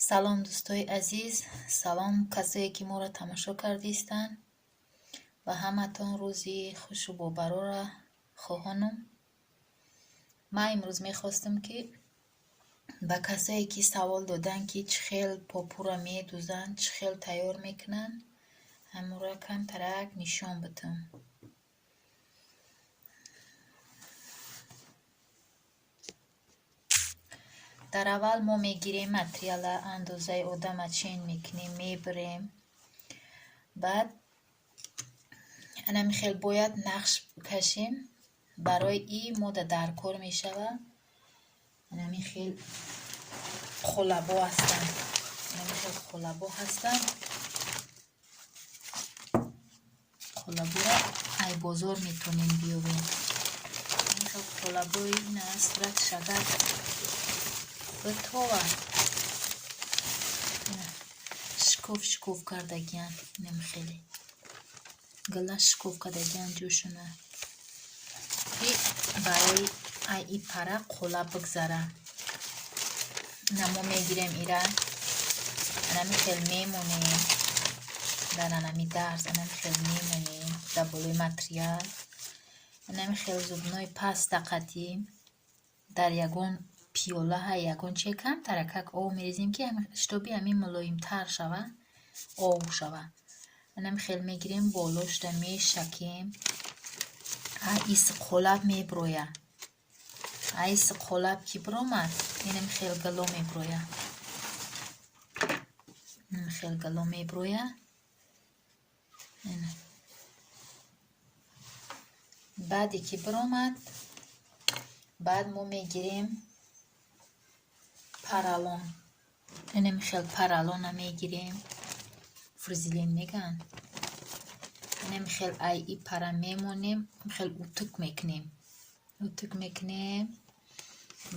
салом дӯстои азиз, салом касое ки моро тамошо кардистанд. Ба ҳаматон рӯзи хушу бобарора хоҳонам. Ман имрӯз мехостам ки ба касое ки савол доданд ки чӣ хел попура медӯзанд, чӣ хел тайёр мекунанд, ҳамора камтарак нишон бидам. дар аввал мо мегирем материала андозаи одама чен мекунем, мебирем. баъд анамихел бояд нақш кашем. барои ин мода дар кор мешавад. анамихел холабо ҳастанд. холаборо ай бозор метонем биёбем. анамихел холабои ин аст, сурат шагар битова шикоф кардагиян, намихеле гала шикоф кардагиян ҷӯшона ки барои ай и пара қола бигзара. намо мегирем ира анамихел мемонем дар анами дарс, анамихел мемонем дар болои материал. анамихел зубнои паста қатӣ дар ягон пиёла ягон чӣ камтаракак об мерезем ки шитоби ҳамин мулоимтар шава, об шава. анамихел мегирем болошта мешакем. иси қолаб меброя. иси қолаб ки биромад, инамихел гало меброя. баъде ки биромад, баъд мо мегирем паралон. инамихел паралона мегирем, фризелин меган. инамихел ай и пара мемонем, михел утук мекунем.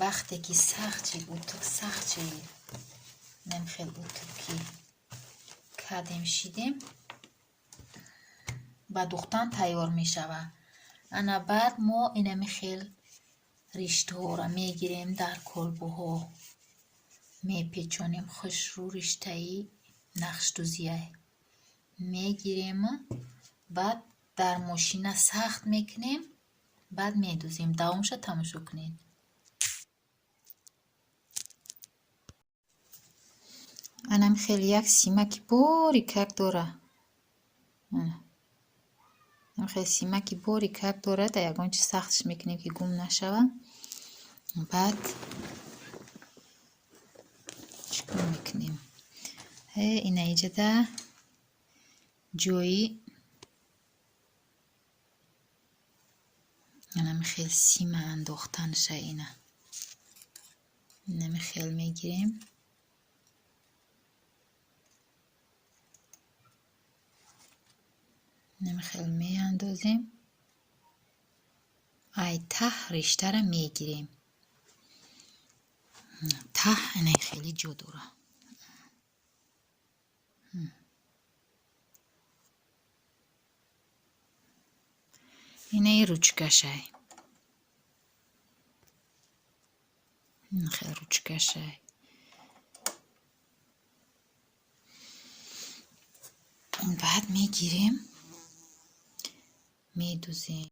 вақте ки утук сахт шид, инамихел утуки кадем шидем, ба духтан тайёр мешавад. ана баъд мо инамихел риштаҳоро мегирем, дар колбуҳо мепечонем. хушрӯ риштаи нақшдӯзия мегирем, баъд дар мошина сахт мекунем, баъд медӯзем. давомша тамошо кунед. анамихел як симаки борикак дора. анамихел симаки борикак дора. дар ягон чи сахтш мекунем ки гум нашава. баъд чикор мекунем? ина иҷада ҷои анамихел сима андохтанаша. инамихел мегирем, намихел меандозем. ай таҳ риштара мегирем. таҳ ана хеле ҷо дора. инаи ручкашай. хел ручкашай. баъд мегирем, медӯзем.